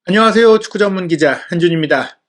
안녕하세요. 축구 전문 기자 한준입니다.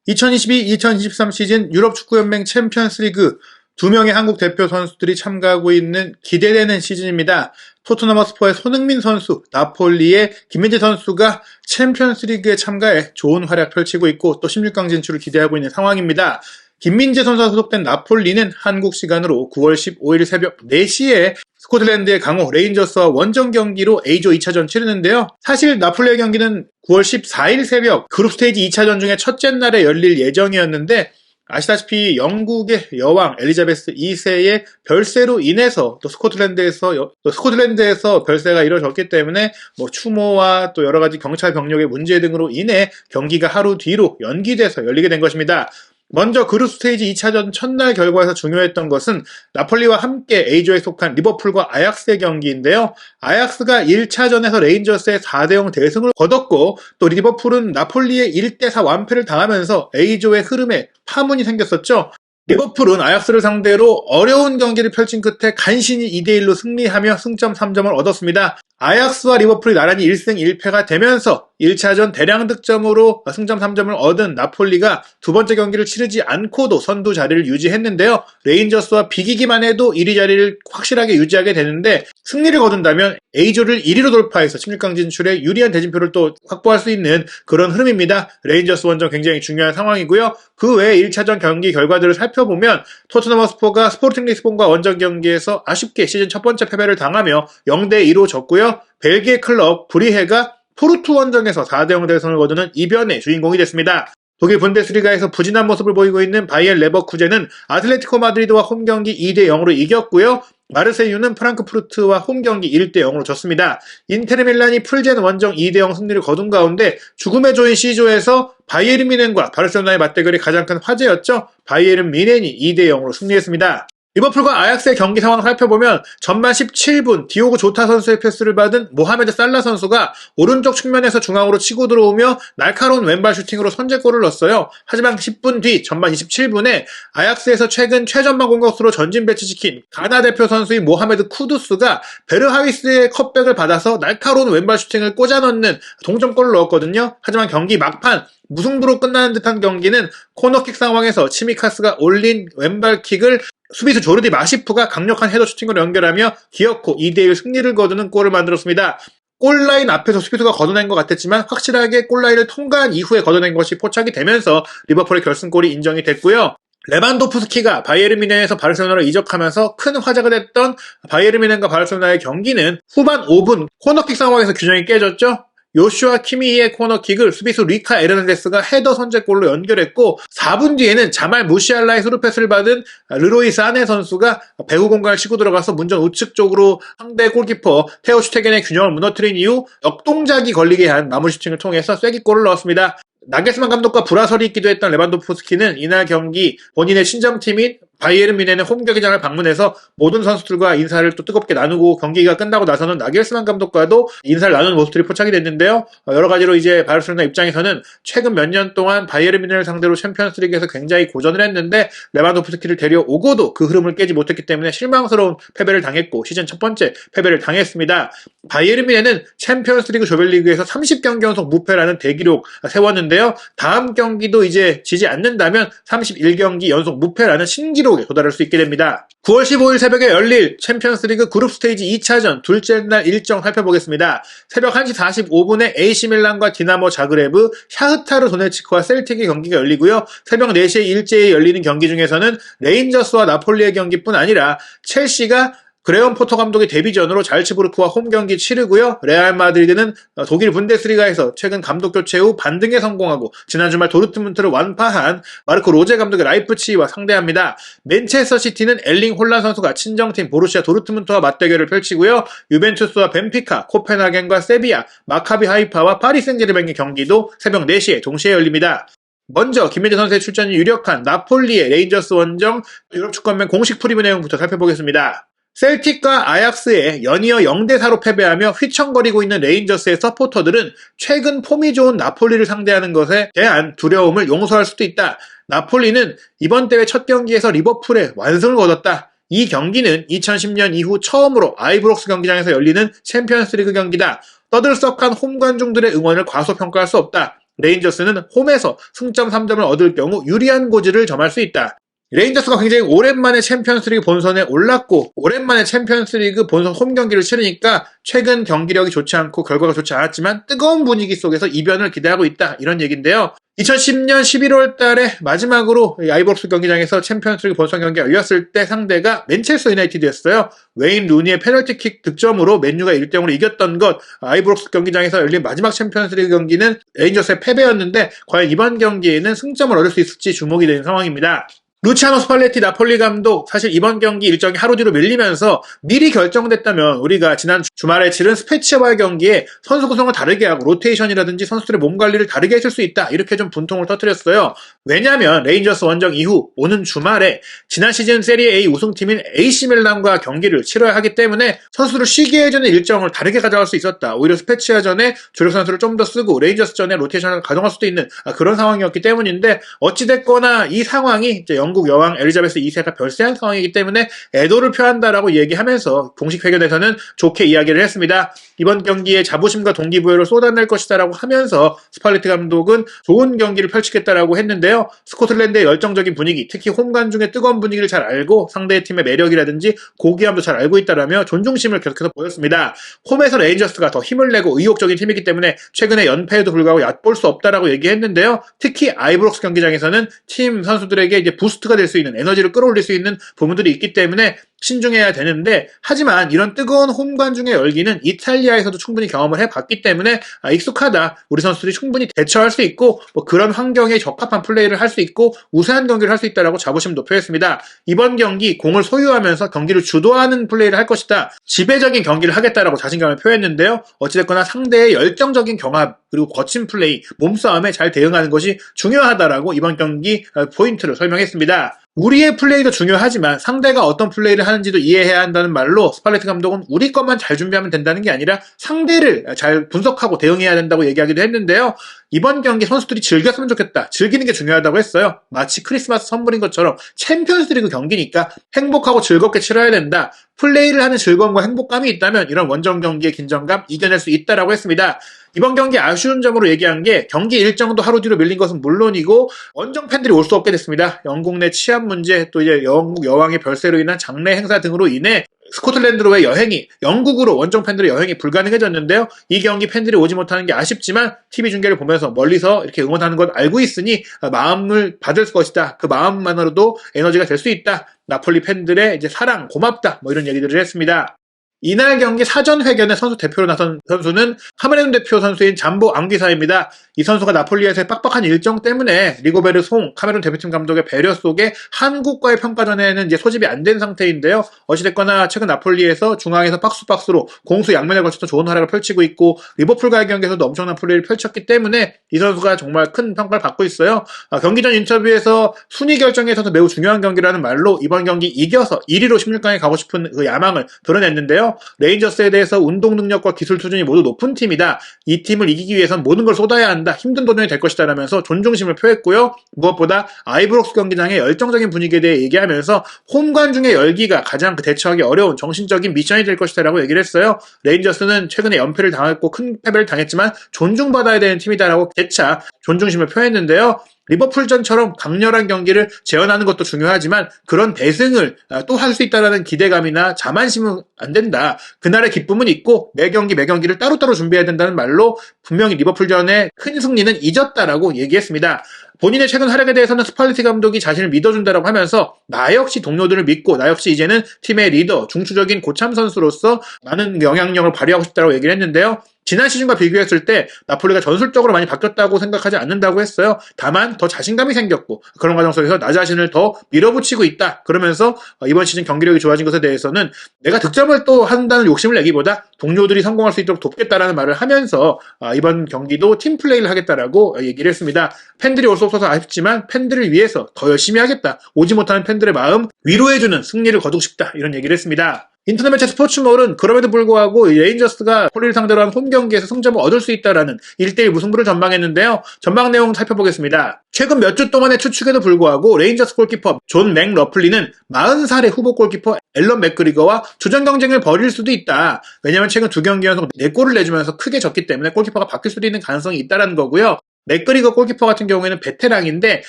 2022-2023 시즌 유럽 축구연맹 챔피언스 리그 2명의 한국 대표 선수들이 참가하고 있는 기대되는 시즌입니다. 토트넘 허스퍼의 손흥민 선수, 나폴리의 김민재 선수가 챔피언스 리그에 참가해 좋은 활약 펼치고 있고 또 16강 진출을 기대하고 있는 상황입니다. 김민재 선수가 소속된 나폴리는 한국 시간으로 9월 15일 새벽 4시에 스코틀랜드의 강호 레인저스와 원정 경기로 A조 2차전 치르는데요. 사실 나폴리의 경기는 9월 14일 새벽 그룹 스테이지 2차전 중에 첫째 날에 열릴 예정이었는데 아시다시피 영국의 여왕 엘리자베스 2세의 별세로 인해서 또 스코틀랜드에서 별세가 이뤄졌기 때문에 추모와 또 여러 가지 경찰 병력의 문제 등으로 인해 경기가 하루 뒤로 연기돼서 열리게 된 것입니다. 먼저 그룹 스테이지 2차전 첫날 결과에서 중요했던 것은 나폴리와 함께 A조에 속한 리버풀과 아약스의 경기인데요. 아약스가 1차전에서 레인저스의 4대0 대승을 거뒀고 또 리버풀은 나폴리의 1대4 완패를 당하면서 A조의 흐름에 파문이 생겼었죠. 리버풀은 아약스를 상대로 어려운 경기를 펼친 끝에 간신히 2대1로 승리하며 승점 3점을 얻었습니다. 아약스와 리버풀이 나란히 1승 1패가 되면서 1차전 대량 득점으로 승점 3점을 얻은 나폴리가 두 번째 경기를 치르지 않고도 선두 자리를 유지했는데요. 레인저스와 비기기만 해도 1위 자리를 확실하게 유지하게 되는데 승리를 거둔다면 A조를 1위로 돌파해서 16강 진출에 유리한 대진표를 또 확보할 수 있는 그런 흐름입니다. 레인저스 원정 굉장히 중요한 상황이고요. 그 외에 1차전 경기 결과들을 살펴보면 토트넘 허스퍼가 스포르팅 리스본과 원정 경기에서 아쉽게 시즌 첫 번째 패배를 당하며 0대2로 졌고요. 벨기에 클럽 브리헤가 포르투 원정에서 4대0 대승을 거두는 이변의 주인공이 됐습니다. 독일 분데스리가에서 부진한 모습을 보이고 있는 바이엘 레버쿠젠은 아틀레티코 마드리드와 홈경기 2대0으로 이겼고요. 마르세유는 프랑크푸르트와 홈경기 1대0으로 졌습니다. 인테르 밀란이 풀젠 원정 2대0 승리를 거둔 가운데 죽음의 조인 C조에서 바이에른 뮌헨과 바르셀로나의 맞대결이 가장 큰 화제였죠. 바이에른 뮌헨이 2대0으로 승리했습니다. 리버풀과 아약스의 경기 상황을 살펴보면 전반 17분 디오고 조타 선수의 패스를 받은 모하메드 살라 선수가 오른쪽 측면에서 중앙으로 치고 들어오며 날카로운 왼발 슈팅으로 선제골을 넣었어요. 하지만 10분 뒤 전반 27분에 아약스에서 최근 최전방 공격수로 전진 배치시킨 가나 대표 선수인 모하메드 쿠두스가 베르하위스의 컵백을 받아서 날카로운 왼발 슈팅을 꽂아 넣는 동점골을 넣었거든요. 하지만 경기 막판 무승부로 끝나는 듯한 경기는 코너킥 상황에서 치미카스가 올린 왼발킥을 수비수 조르디 마시프가 강력한 헤더 슈팅으로 연결하며 기어코 2대1 승리를 거두는 골을 만들었습니다. 골라인 앞에서 수비수가 걷어낸 것 같았지만 확실하게 골라인을 통과한 이후에 걷어낸 것이 포착이 되면서 리버풀의 결승골이 인정이 됐고요. 레반도프스키가 바이에른 뮌헨에서 바르셀로나로 이적하면서 큰 화제가 됐던 바이에른 뮌헨과 바르셀로나의 경기는 후반 5분 코너킥 상황에서 균형이 깨졌죠. 요슈아 키미히의 코너킥을 수비수 리카 에르난데스가 헤더 선제골로 연결했고 4분 뒤에는 자말 무시알라의 스루패스를 받은 르로이 사네 선수가 배후 공간을 치고 들어가서 문전 우측 쪽으로 상대 골키퍼 테오 슈테겐의 균형을 무너뜨린 이후 역동작이 걸리게 한 마무리 슈팅을 통해서 쐐기골을 넣었습니다. 나겔스만 감독과 불화설이 있기도 했던 레반도프스키는 이날 경기 본인의 친정팀인 바이에른 뮌헨의 홈 경기장을 방문해서 모든 선수들과 인사를 또 뜨겁게 나누고 경기가 끝나고 나서는 나겔스만 감독과도 인사를 나누는 모습들이 포착이 됐는데요. 여러 가지로 이제 바르셀로나 입장에서는 최근 몇 년 동안 바이에른 뮌헨을 상대로 챔피언스리그에서 굉장히 고전을 했는데 레반도프스키를 데려오고도 그 흐름을 깨지 못했기 때문에 실망스러운 패배를 당했고 시즌 첫 번째 패배를 당했습니다. 바이에른 뮌헨은 챔피언스리그 조별리그에서 30경기 연속 무패라는 대기록 세웠는데요. 다음 경기도 이제 지지 않는다면 31경기 연속 무패라는 신기록에 도달할 수 있게 됩니다. 9월 15일 새벽에 열릴 챔피언스리그 그룹 스테이지 2차전 둘째 날 일정 살펴보겠습니다. 새벽 1시 45분에 AC 밀란과 디나모 자그레브, 샤흐타르 도네츠크와 셀틱의 경기가 열리고요. 새벽 4시에 일제히 열리는 경기 중에서는 레인저스와 나폴리의 경기뿐 아니라 첼시가 그레엄 포터 감독의 데뷔전으로 잘츠부르크와 홈 경기 치르고요. 레알 마드리드는 독일 분데스리가에서 최근 감독 교체 후 반등에 성공하고 지난 주말 도르트문트를 완파한 마르코 로제 감독의 라이프치히와 상대합니다. 맨체스터 시티는 엘링 홀란 선수가 친정팀 보루시아 도르트문트와 맞대결을 펼치고요. 유벤투스와 벤피카, 코펜하겐과 세비야, 마카비 하이파와 파리 생제르맹의 경기도 새벽 4시에 동시에 열립니다. 먼저 김민재 선수의 출전이 유력한 나폴리의 레인저스 원정 유럽 축구연맹 공식 프리뷰 내용부터 살펴보겠습니다. 셀틱과 아약스에 연이어 0대4로 패배하며 휘청거리고 있는 레인저스의 서포터들은 최근 폼이 좋은 나폴리를 상대하는 것에 대한 두려움을 용서할 수도 있다. 나폴리는 이번 대회 첫 경기에서 리버풀에 완승을 거뒀다. 이 경기는 2010년 이후 처음으로 아이브록스 경기장에서 열리는 챔피언스리그 경기다. 떠들썩한 홈 관중들의 응원을 과소평가할 수 없다. 레인저스는 홈에서 승점 3점을 얻을 경우 유리한 고지를 점할 수 있다. 레인저스가 굉장히 오랜만에 챔피언스리그 본선에 올랐고 오랜만에 챔피언스리그 본선 홈 경기를 치르니까 최근 경기력이 좋지 않고 결과가 좋지 않았지만 뜨거운 분위기 속에서 이변을 기대하고 있다. 이런 얘기인데요. 2010년 11월 달에 마지막으로 아이브록스 경기장에서 챔피언스리그 본선 경기가 열렸을 때 상대가 맨체스터 유나이티드였어요. 웨인 루니의 페널티킥 득점으로 맨유가 1대0으로 이겼던 것, 아이브록스 경기장에서 열린 마지막 챔피언스리그 경기는 레인저스의 패배였는데 과연 이번 경기에는 승점을 얻을 수 있을지 주목이 되는 상황입니다. 루치아노 스팔레티 나폴리 감독, 사실 이번 경기 일정이 하루 뒤로 밀리면서 미리 결정됐다면 우리가 지난 주말에 치른 스페치아와의 경기에 선수 구성을 다르게 하고 로테이션이라든지 선수들의 몸 관리를 다르게 했을 수 있다. 이렇게 좀 분통을 터뜨렸어요. 왜냐하면 레인저스 원정 이후 오는 주말에 지난 시즌 세리에 A 우승팀인 AC 밀란과 경기를 치러야 하기 때문에 선수를 쉬게 해주는 일정을 다르게 가져갈 수 있었다. 오히려 스페치아전에 주력 선수를 좀 더 쓰고 레인저스전에 로테이션을 가동할 수도 있는 그런 상황이었기 때문인데 어찌됐거나 이 상황이 이제 영국 여왕 엘리자베스 2세가 별세한 상황이기 때문에 애도를 표한다라고 얘기하면서 공식 회견에서는 좋게 이야기를 했습니다. 이번 경기에 자부심과 동기부여를 쏟아낼 것이다라고 하면서 스팔레티 감독은 좋은 경기를 펼치겠다라고 했는데요. 스코틀랜드의 열정적인 분위기, 특히 홈 관중의 뜨거운 분위기를 잘 알고 상대의 팀의 매력이라든지 고귀함도 잘 알고 있다라며 존중심을 계속해서 보였습니다. 홈에서 레인저스가 더 힘을 내고 의욕적인 팀이기 때문에 최근에 연패에도 불구하고 얕볼 수 없다라고 얘기했는데요. 특히 아이브록스 경기장에서는 팀 선수들에게 이제 부스트가 될 수 있는 에너지를 끌어올릴 수 있는 부분들이 있기 때문에 신중해야 되는데 하지만 이런 뜨거운 홈 관중의 열기는 이탈리아에서도 충분히 경험을 해봤기 때문에 익숙하다. 우리 선수들이 충분히 대처할 수 있고 그런 환경에 적합한 플레이를 할 수 있고 우세한 경기를 할 수 있다라고 자부심도 표했습니다. 이번 경기 공을 소유하면서 경기를 주도하는 플레이를 할 것이다. 지배적인 경기를 하겠다라고 자신감을 표했는데요. 어찌됐거나 상대의 열정적인 경합 그리고 거친 플레이, 몸싸움에 잘 대응하는 것이 중요하다라고 이번 경기 포인트를 설명했습니다. 우리의 플레이도 중요하지만 상대가 어떤 플레이를 하는지도 이해해야 한다는 말로 스팔레티 감독은 우리 것만 잘 준비하면 된다는 게 아니라 상대를 잘 분석하고 대응해야 된다고 얘기하기도 했는데요. 이번 경기 선수들이 즐겼으면 좋겠다. 즐기는 게 중요하다고 했어요. 마치 크리스마스 선물인 것처럼 챔피언스리그 경기니까 행복하고 즐겁게 치러야 된다. 플레이를 하는 즐거움과 행복감이 있다면 이런 원정 경기의 긴장감 이겨낼 수 있다라고 했습니다. 이번 경기 아쉬운 점으로 얘기한 게 경기 일정도 하루 뒤로 밀린 것은 물론이고 원정 팬들이 올 수 없게 됐습니다. 영국 내 치안 문제 또 이제 영국 여왕의 별세로 인한 장례 행사 등으로 인해 스코틀랜드로의 여행이 영국으로 원정 팬들의 여행이 불가능해졌는데요. 이 경기 팬들이 오지 못하는 게 아쉽지만 TV 중계를 보면서 멀리서 이렇게 응원하는 걸 알고 있으니 마음을 받을 것이다. 그 마음만으로도 에너지가 될 수 있다. 나폴리 팬들의 이제 사랑 고맙다. 이런 얘기들을 했습니다. 이날 경기 사전 회견에 선수 대표로 나선 선수는 카메룬 대표 선수인 잠보 앙귀사입니다. 이 선수가 나폴리에서의 빡빡한 일정 때문에 리고베르 송 카메룬 대표팀 감독의 배려 속에 한국과의 평가전에는 이제 소집이 안 된 상태인데요. 어찌됐거나 최근 나폴리에서 중앙에서 박스로 공수 양면에 걸쳐서 좋은 활약을 펼치고 있고 리버풀과의 경기에서도 엄청난 플레이를 펼쳤기 때문에 이 선수가 정말 큰 평가를 받고 있어요. 경기 전 인터뷰에서 순위 결정에서도 매우 중요한 경기라는 말로 이번 경기 이겨서 1위로 16강에 가고 싶은 그 야망을 드러냈는데요. 레인저스에 대해서 운동 능력과 기술 수준이 모두 높은 팀이다. 이 팀을 이기기 위해선 모든 걸 쏟아야 한다. 힘든 도전이 될 것이다 라면서 존중심을 표했고요. 무엇보다 아이브록스 경기장의 열정적인 분위기에 대해 얘기하면서 홈 관중의 열기가 가장 대처하기 어려운 정신적인 미션이 될 것이다 라고 얘기를 했어요. 레인저스는 최근에 연패를 당했고 큰 패배를 당했지만 존중받아야 되는 팀이다라고 재차 존중심을 표했는데요. 리버풀전처럼 강렬한 경기를 재현하는 것도 중요하지만 그런 대승을 또 할 수 있다는 기대감이나 자만심은 안 된다. 그날의 기쁨은 있고 매 경기를 따로따로 준비해야 된다는 말로 분명히 리버풀전의 큰 승리는 잊었다라고 얘기했습니다. 본인의 최근 활약에 대해서는 스팔레티 감독이 자신을 믿어준다라고 하면서 나 역시 동료들을 믿고 나 역시 이제는 팀의 리더, 중추적인 고참 선수로서 많은 영향력을 발휘하고 싶다고 얘기를 했는데요. 지난 시즌과 비교했을 때 나폴리가 전술적으로 많이 바뀌었다고 생각하지 않는다고 했어요. 다만 더 자신감이 생겼고 그런 과정 속에서 나 자신을 더 밀어붙이고 있다. 그러면서 이번 시즌 경기력이 좋아진 것에 대해서는 내가 득점을 또 한다는 욕심을 내기보다 동료들이 성공할 수 있도록 돕겠다라는 말을 하면서 이번 경기도 팀 플레이를 하겠다라고 얘기를 했습니다. 팬들이 올 수 없어서 아쉽지만 팬들을 위해서 더 열심히 하겠다. 오지 못하는 팬들의 마음 위로해주는 승리를 거두고 싶다. 이런 얘기를 했습니다. 인터넷 매체 스포츠몰은 그럼에도 불구하고 레인저스가 나폴리를 상대로 한 홈 경기에서 승점을 얻을 수 있다라는 1대1 무승부를 전망했는데요. 전망 내용 살펴보겠습니다. 최근 몇 주 동안의 추측에도 불구하고 레인저스 골키퍼 존 맥러플리는 40살의 후보 골키퍼 앨런 맥그리거와 주전 경쟁을 벌일 수도 있다. 왜냐하면 최근 2경기 연속 4골을 내주면서 크게 졌기 때문에 골키퍼가 바뀔 수도 있는 가능성이 있다는 거고요. 맥그리거 골키퍼 같은 경우에는 베테랑인데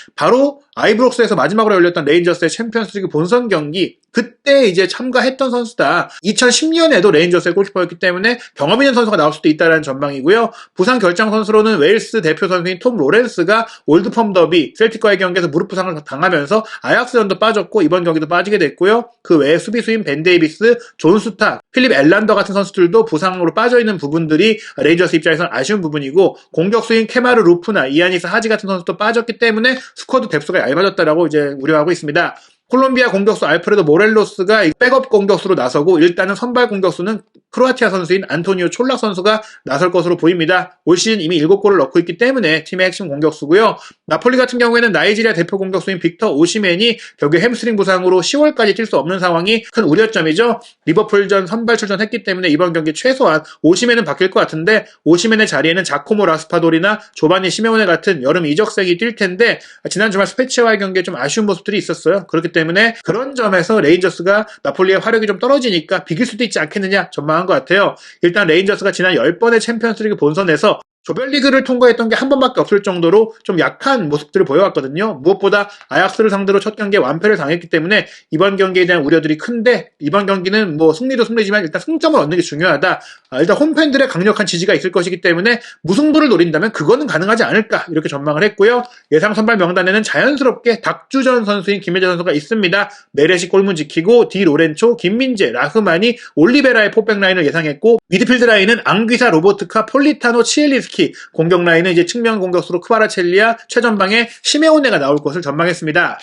바로 아이브록스에서 마지막으로 열렸던 레인저스의 챔피언스리그 본선 경기 그때 이제 참가했던 선수다. 2010년에도 레인저스의 골키퍼였기 때문에 경험 있는 선수가 나올 수도 있다는 전망이고요. 부상 결정 선수로는 웨일스 대표 선수인 톰 로렌스가 올드펌 더비 셀틱과의 경기에서 무릎 부상을 당하면서 아약스전도 빠졌고 이번 경기도 빠지게 됐고요. 그 외에 수비수인 벤 데이비스, 존 스타, 필립 엘란더 같은 선수들도 부상으로 빠져있는 부분들이 레인저스 입장에서는 아쉬운 부분이고 공격수인 케마르 루프나 이아니스 하지 같은 선수도 빠졌기 때문에 스쿼드 뎁스가 얇아졌다라고 이제 우려하고 있습니다. 콜롬비아 공격수 알프레도 모렐로스가 백업 공격수로 나서고 일단은 선발 공격수는 크로아티아 선수인 안토니오 촐락 선수가 나설 것으로 보입니다. 올 시즌 이미 7골을 넣고 있기 때문에 팀의 핵심 공격수고요. 나폴리 같은 경우에는 나이지리아 대표 공격수인 빅터 오시멘이 격유 햄스트링 부상으로 10월까지 뛸 수 없는 상황이 큰 우려점이죠. 리버풀전 선발 출전했기 때문에 이번 경기 최소한 오시멘은 바뀔 것 같은데 오시멘의 자리에는 자코모 라스파돌이나 조바니 시메오네 같은 여름 이적생이 뛸 텐데 지난 주말 스페치아와의 경기에 좀 아쉬운 모습들이 있었어요. 그렇기 때문에 그런 점에서 레인저스가 나폴리의 화력이 좀 떨어지니까 비길 수도 있지 않겠느냐 전망한 것 같아요. 일단 레인저스가 지난 10번의 챔피언스리그 본선에서 조별리그를 통과했던 게 한 번밖에 없을 정도로 좀 약한 모습들을 보여왔거든요. 무엇보다 아약스를 상대로 첫 경기에 완패를 당했기 때문에 이번 경기에 대한 우려들이 큰데 이번 경기는 뭐 승리도 승리지만 일단 승점을 얻는 게 중요하다. 일단 홈팬들의 강력한 지지가 있을 것이기 때문에 무승부를 노린다면 그거는 가능하지 않을까 이렇게 전망을 했고요. 예상 선발 명단에는 자연스럽게 닥주전 선수인 김혜재 선수가 있습니다. 메레시 골문 지키고 디 로렌초, 김민재, 라흐마니, 올리베라의 포백 라인을 예상했고 미드필드 라인은 앙귀사, 로보트카, 폴리타노, 치엘리스키 공격 라인은 이제 측면 공격수로 크바라첼리아, 최전방에 시메오네가 나올 것을 전망했습니다.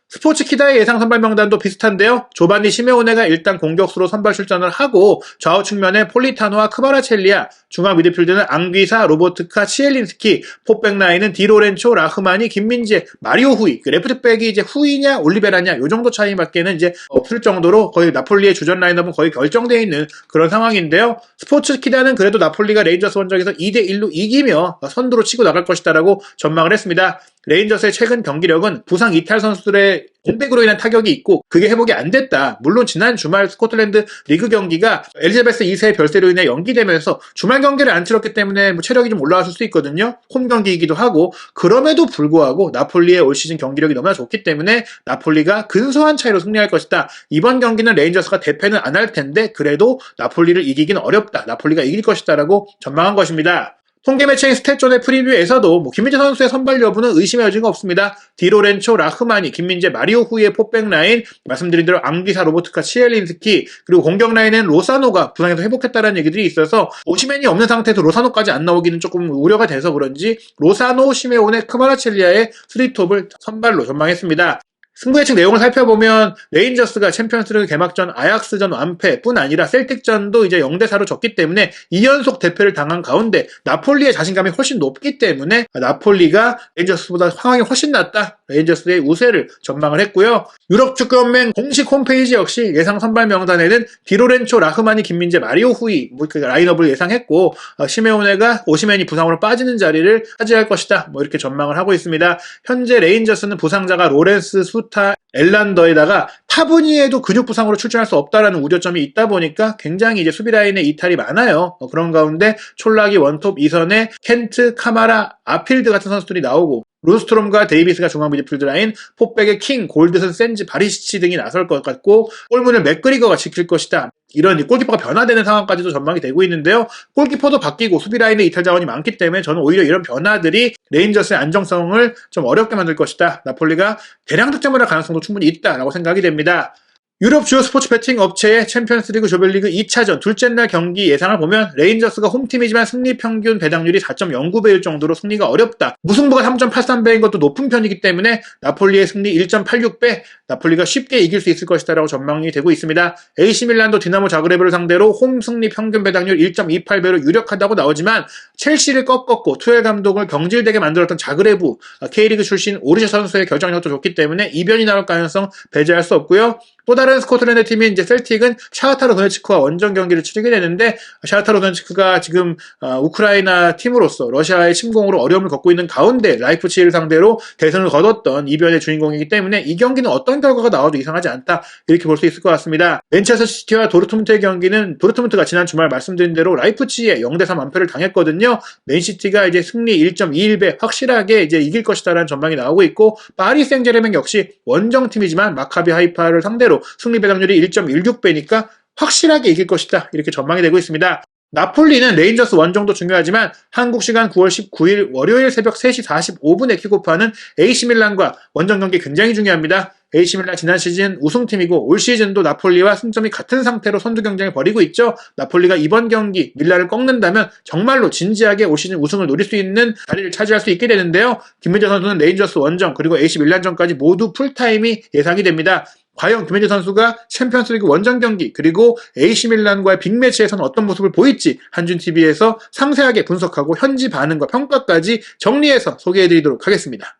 스포츠키다의 예상 선발 명단도 비슷한데요. 조바니 시메오네가 일단 공격수로 선발 출전을 하고 좌우 측면에 폴리타노와 크바라첼리아, 중앙 미드필드는 앙귀사, 로보트카, 치엘린스키, 포백 라인은 디로렌초, 라흐마니, 김민재, 마리오 후이, 레프트백이 이제 후이냐 올리베라냐 요 정도 차이밖에는 이제 없을 정도로 거의 나폴리의 주전 라인업은 거의 결정되어 있는 그런 상황인데요. 스포츠키다는 그래도 나폴리가 레인저스 원정에서 2대1로 이기며 선두로 치고 나갈 것이다라고 전망을 했습니다. 레인저스의 최근 경기력은 부상 이탈 선수들의 공백으로 인한 타격이 있고 그게 회복이 안 됐다. 물론 지난 주말 스코틀랜드 리그 경기가 엘리자베스 2세의 별세로 인해 연기되면서 주말 경기를 안 치렀기 때문에 뭐 체력이 좀 올라왔을 수 있거든요. 홈 경기이기도 하고 그럼에도 불구하고 나폴리의 올 시즌 경기력이 너무나 좋기 때문에 나폴리가 근소한 차이로 승리할 것이다. 이번 경기는 레인저스가 대패는 안 할 텐데 그래도 나폴리를 이기기는 어렵다. 나폴리가 이길 것이다라고 전망한 것입니다. 통계 매체인 스탯존의 프리뷰에서도 김민재 선수의 선발 여부는 의심의 여지가 없습니다. 디로렌초, 라흐마니, 김민재, 마리오 후이의 포백 라인, 말씀드린 대로 앙귀사, 로보트카, 치엘린스키, 그리고 공격 라인은 로사노가 부상에서 회복했다는 얘기들이 있어서 오시멘이 없는 상태에서 로사노까지 안 나오기는 조금 우려가 돼서 그런지 로사노, 시메오네, 크마라첼리아의 3톱을 선발로 전망했습니다. 승부 예측 내용을 살펴보면 레인저스가 챔피언스리그 개막전 아약스전 완패뿐 아니라 셀틱전도 이제 0대4로 졌기 때문에 2연속 대패를 당한 가운데 나폴리의 자신감이 훨씬 높기 때문에 나폴리가 레인저스보다 상황이 훨씬 낫다. 레인저스의 우세를 전망을 했고요. 유럽축구연맹 공식 홈페이지 역시 예상 선발 명단에는 디로렌초, 라흐마니, 김민재, 마리오 후이 그 라인업을 예상했고 시메오네가 오시멘이 부상으로 빠지는 자리를 차지할 것이다. 이렇게 전망을 하고 있습니다. 현재 레인저스는 부상자가 로렌스, 수타, 엘란더에다가 타브니에도 근육 부상으로 출전할 수 없다라는 우려점이 있다 보니까 굉장히 이제 수비 라인에 이탈이 많아요. 그런 가운데 촐락이 원톱 2선에 켄트, 카마라, 아필드 같은 선수들이 나오고 룬스트롬과 데이비스가 중앙 미드필드 라인, 포백의 킹, 골드슨, 센지, 바리시치 등이 나설 것 같고 골문을 맥그리거가 지킬 것이다. 이런 골키퍼가 변화되는 상황까지도 전망이 되고 있는데요. 골키퍼도 바뀌고 수비 라인의 이탈 자원이 많기 때문에 저는 오히려 이런 변화들이 레인저스의 안정성을 좀 어렵게 만들 것이다. 나폴리가 대량 득점을 할 가능성도 충분히 있다라고 생각이 됩니다. 유럽 주요 스포츠 베팅 업체의 챔피언스리그 조별리그 2차전 둘째 날 경기 예상을 보면 레인저스가 홈팀이지만 승리 평균 배당률이 4.09배일 정도로 승리가 어렵다. 무승부가 3.83배인 것도 높은 편이기 때문에 나폴리의 승리 1.86배, 나폴리가 쉽게 이길 수 있을 것이다 라고 전망이 되고 있습니다. AC 밀란도 디나모 자그레브를 상대로 홈 승리 평균 배당률 1.28배로 유력하다고 나오지만 첼시를 꺾었고 투엘 감독을 경질되게 만들었던 자그레브, K리그 출신 오르샤 선수의 결정력도 좋기 때문에 이변이 나올 가능성 배제할 수 없고요. 또 다른 스코틀랜드 팀인 이제 셀틱은 샤흐타르 도네츠크와 원정 경기를 치르게 되는데 샤흐타르 도네츠크가 지금 우크라이나 팀으로서 러시아의 침공으로 어려움을 겪고 있는 가운데 라이프치히를 상대로 대선을 거뒀던 이변의 주인공이기 때문에 이 경기는 어떤 결과가 나와도 이상하지 않다 이렇게 볼 수 있을 것 같습니다. 맨체스터 시티와 도르트문트의 경기는 도르트문트가 지난 주말 말씀드린 대로 라이프치히에 0대3 완패를 당했거든요. 맨시티가 이제 승리 1.21배 확실하게 이제 이길 것이다라는 전망이 나오고 있고 파리 생제르맹 역시 원정팀이지만 마카비 하이파를 상대로 승리 배당률이 1.16배니까 확실하게 이길 것이다 이렇게 전망이 되고 있습니다. 나폴리는 레인저스 원정도 중요하지만 한국 시간 9월 19일 월요일 새벽 3시 45분에 킥오프하는 AC밀란과 원정 경기 굉장히 중요합니다. AC밀란 지난 시즌 우승팀이고 올 시즌도 나폴리와 승점이 같은 상태로 선두 경쟁을 벌이고 있죠. 나폴리가 이번 경기 밀라를 꺾는다면 정말로 진지하게 올 시즌 우승을 노릴 수 있는 자리를 차지할 수 있게 되는데요. 김민재 선수는 레인저스 원정 그리고 AC밀란전까지 모두 풀타임이 예상이 됩니다. 과연 김민재 선수가 챔피언스리그 원정 경기 그리고 AC밀란과의 빅매치에서는 어떤 모습을 보일지 한준TV에서 상세하게 분석하고 현지 반응과 평가까지 정리해서 소개해드리도록 하겠습니다.